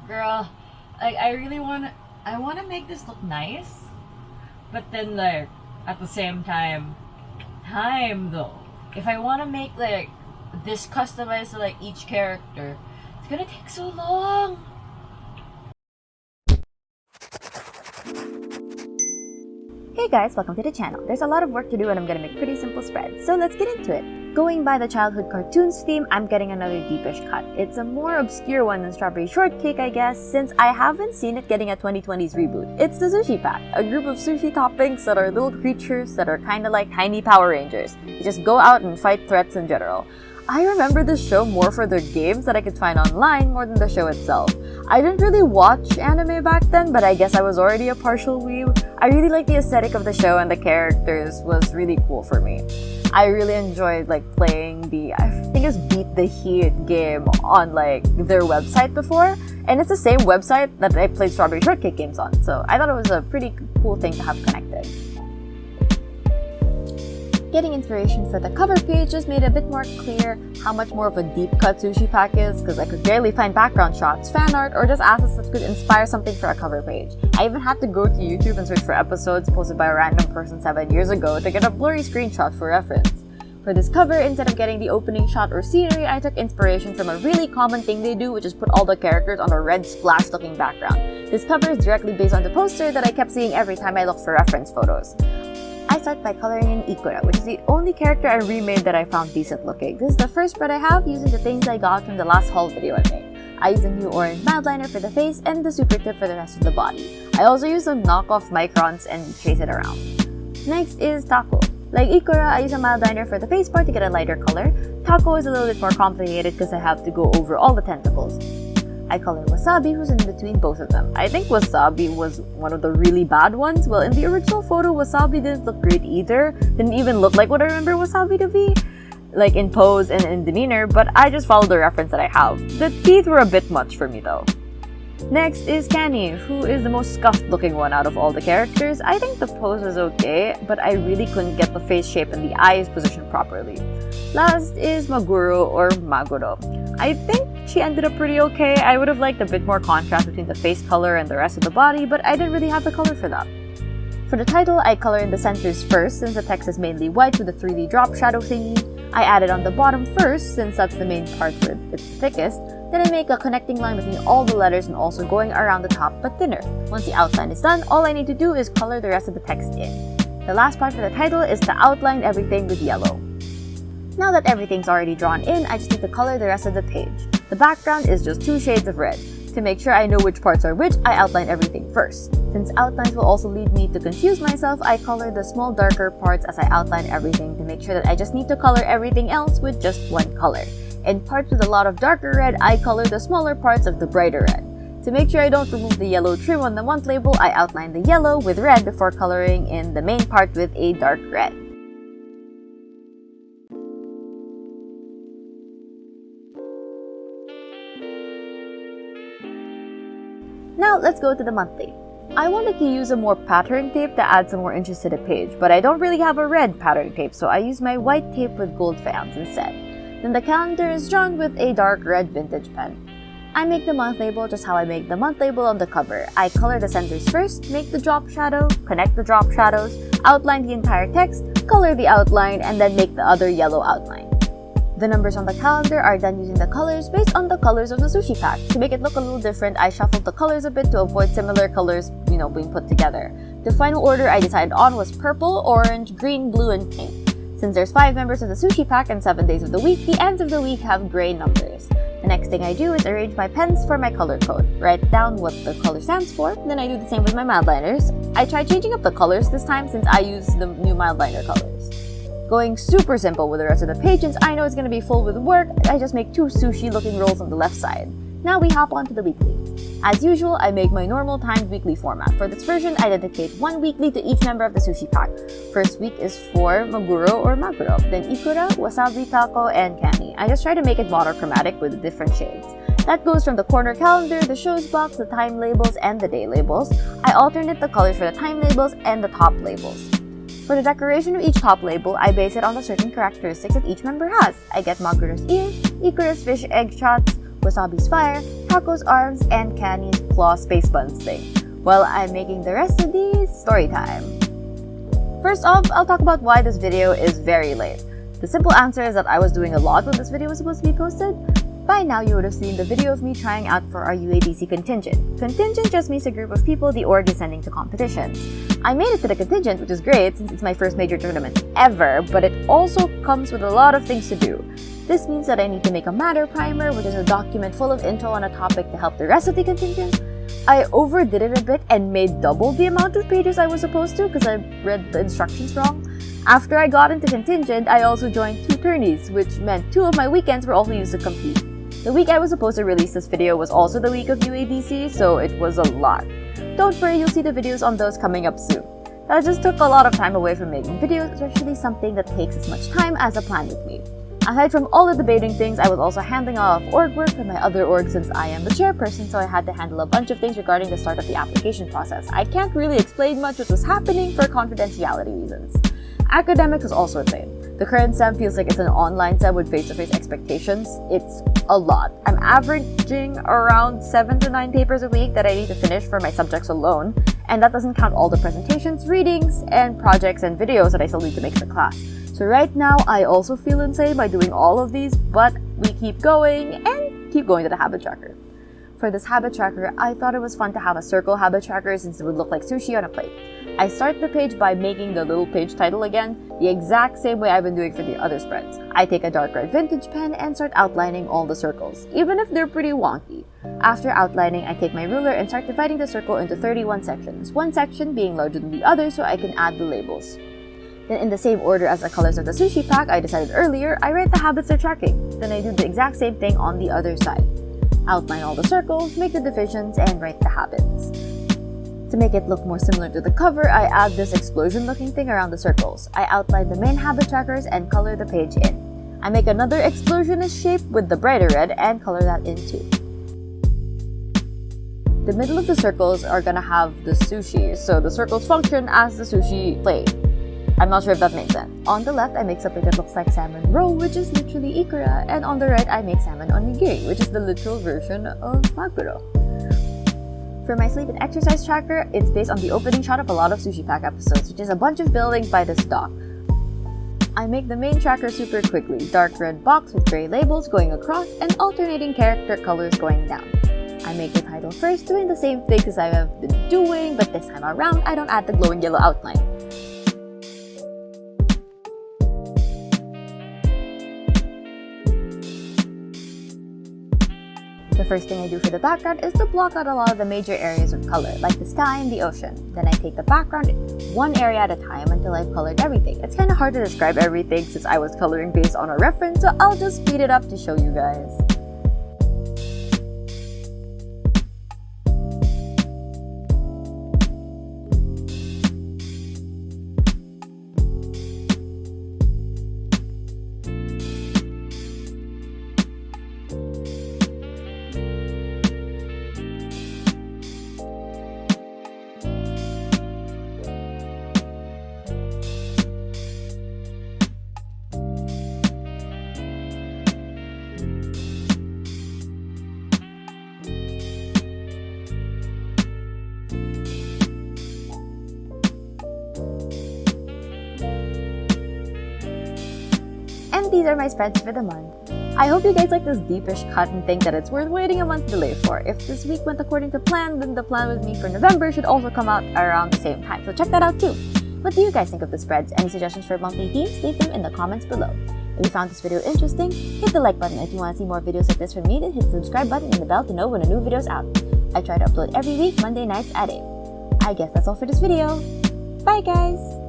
Girl, like I wanna make this look nice, but then like at the same time though. If I wanna make like this customized to like each character, it's gonna take so long. Hey guys, welcome to the channel. There's a lot of work to do and I'm gonna make pretty simple spreads, so let's get into it. Going by the childhood cartoons theme, I'm getting another deepish cut. It's a more obscure one than Strawberry Shortcake, I guess, since I haven't seen it getting a 2020s reboot. It's the Sushi Pack, a group of sushi toppings that are little creatures that are kinda like tiny Power Rangers. You just go out and fight threats in general. I remember this show more for their games that I could find online more than the show itself. I didn't really watch anime back then, but I guess I was already a partial weeb. I really liked the aesthetic of the show and the characters was really cool for me. I really enjoyed like playing I think it's Beat the Heat game on like their website before, and it's the same website that I played Strawberry Shortcake games on, so I thought it was a pretty cool thing to have connected. Getting inspiration for the cover page just made it a bit more clear how much more of a deep cut Sushi Pack is, because I could barely find background shots, fan art, or just assets that could inspire something for a cover page. I even had to go to YouTube and search for episodes posted by a random person 7 years ago to get a blurry screenshot for reference. For this cover, instead of getting the opening shot or scenery, I took inspiration from a really common thing they do, which is put all the characters on a red splash looking background. This cover is directly based on the poster that I kept seeing every time I looked for reference photos. I start by coloring in Ikura, which is the only character I remade that I found decent looking. This is the first spread I have using the things I got from the last haul video I made. I used a new orange mild liner for the face and the super tip for the rest of the body. I also used some knockoff microns and trace it around. Next is Taco. Like Ikura, I use a mild liner for the face part to get a lighter color. Taco is a little bit more complicated because I have to go over all the tentacles. I color Wasabi, who's in between both of them. I think Wasabi was one of the really bad ones. Well, in the original photo, Wasabi didn't look great either. Didn't even look like what I remember Wasabi to be, like in pose and in demeanor, but I just followed the reference that I have. The teeth were a bit much for me though. Next is Kani, who is the most scuffed looking one out of all the characters. I think the pose was okay, but I really couldn't get the face shape and the eyes positioned properly. Last is Maguro or Maguro. I think she ended up pretty okay. I would have liked a bit more contrast between the face color and the rest of the body, but I didn't really have the color for that. For the title, I color in the centers first since the text is mainly white with a 3D drop shadow thingy. I added on the bottom first since that's the main part where it's thickest. Then I make a connecting line between all the letters and also going around the top but thinner. Once the outline is done, all I need to do is color the rest of the text in. The last part for the title is to outline everything with yellow. Now that everything's already drawn in, I just need to color the rest of the page. The background is just 2 shades of red. To make sure I know which parts are which, I outline everything first. Since outlines will also lead me to confuse myself, I color the small darker parts as I outline everything to make sure that I just need to color everything else with just one color. In parts with a lot of darker red, I color the smaller parts of the brighter red. To make sure I don't remove the yellow trim on the month label, I outline the yellow with red before coloring in the main part with a dark red. Now let's go to the monthly. I wanted to use a more pattern tape to add some more inches to the page, but I don't really have a red pattern tape, so I use my white tape with gold fans instead. Then the calendar is drawn with a dark red vintage pen. I make the month label just how I make the month label on the cover. I color the centers first, make the drop shadow, connect the drop shadows, outline the entire text, color the outline, and then make the other yellow outline. The numbers on the calendar are done using the colors based on the colors of the Sushi Pack. To make it look a little different, I shuffled the colors a bit to avoid similar colors, being put together. The final order I decided on was purple, orange, green, blue, and pink. Since there's 5 members of the Sushi Pack and 7 days of the week, the ends of the week have gray numbers. The next thing I do is arrange my pens for my color code. Write down what the color stands for, then I do the same with my mild liners. I tried changing up the colors this time since I use the new mild liner colors. Going super simple with the rest of the page since I know it's going to be full with work, I just make 2 sushi looking rolls on the left side. Now we hop on to the weekly. As usual, I make my normal timed weekly format. For this version, I dedicate 1 weekly to each member of the Sushi Pack. First week is for Maguro or Maguro, then Ikura, Wasabi, Taco, and Kani. I just try to make it monochromatic with different shades. That goes from the corner calendar, the shows box, the time labels, and the day labels. I alternate the colors for the time labels and the top labels. For the decoration of each top label, I base it on the certain characteristics that each member has. I get Maguro's ears, Ikura's fish egg shots, Wasabi's fire, Taco's arms, and Canny's claw space buns thing. While I'm making the rest of these, story time. First off, I'll talk about why this video is very late. The simple answer is that I was doing a lot when this video was supposed to be posted. By now, you would have seen the video of me trying out for our UADC contingent. Contingent just means a group of people the org is sending to competitions. I made it to the contingent, which is great since it's my first major tournament ever, but it also comes with a lot of things to do. This means that I need to make a matter primer, which is a document full of info on a topic to help the rest of the contingent. I overdid it a bit and made double the amount of pages I was supposed to because I read the instructions wrong. After I got into contingent, I also joined 2 tourneys, which meant 2 of my weekends were also used to compete. The week I was supposed to release this video was also the week of UADC, so it was a lot. Don't worry, you'll see the videos on those coming up soon. That just took a lot of time away from making videos, especially something that takes as much time as a plan with me. Aside from all the debating things, I was also handling a lot of org work for my other org since I am the chairperson, so I had to handle a bunch of things regarding the start of the application process. I can't really explain much what was happening for confidentiality reasons. Academics was also insane. The current SEM feels like it's an online SEM with face-to-face expectations. It's a lot. I'm averaging around 7 to 9 papers a week that I need to finish for my subjects alone, and that doesn't count all the presentations, readings, and projects and videos that I still need to make for class. So right now, I also feel insane by doing all of these, but we keep going and keep going to the habit tracker. For this habit tracker, I thought it was fun to have a circle habit tracker since it would look like sushi on a plate. I start the page by making the little page title again, the exact same way I've been doing for the other spreads. I take a dark red vintage pen and start outlining all the circles, even if they're pretty wonky. After outlining, I take my ruler and start dividing the circle into 31 sections, one section being larger than the other so I can add the labels. Then in the same order as the colors of the sushi pack I decided earlier, I write the habits they're tracking. Then I do the exact same thing on the other side. Outline all the circles, make the divisions, and write the habits. To make it look more similar to the cover, I add this explosion-looking thing around the circles. I outline the main habit trackers and color the page in. I make another explosionist shape with the brighter red and color that in too. The middle of the circles are gonna have the sushi, so the circles function as the sushi plate. I'm not sure if that makes sense. On the left, I make something that looks like salmon roe, which is literally ikura, and on the right, I make salmon onigiri, which is the literal version of maguro. For my sleep and exercise tracker, it's based on the opening shot of a lot of Sushi Pack episodes, which is a bunch of buildings by this dock. I make the main tracker super quickly, dark red box with gray labels going across and alternating character colors going down. I make the title first, doing the same thing as I have been doing, but this time around, I don't add the glowing yellow outline. The first thing I do for the background is to block out a lot of the major areas of color, like the sky and the ocean. Then I take the background one area at a time until I've colored everything. It's kind of hard to describe everything since I was coloring based on a reference, so I'll just speed it up to show you guys. And these are my spreads for the month. I hope you guys like this deepish cut and think that it's worth waiting a month delay for. If this week went according to plan, then the plan with me for November should also come out around the same time, so check that out too. What do you guys think of the spreads? Any suggestions for monthly themes? Leave them in the comments below. If you found this video interesting, hit the like button. If you want to see more videos like this from me, then hit the subscribe button and the bell to know when a new video is out. I try to upload every week, Monday nights at 8. I guess that's all for this video. Bye guys!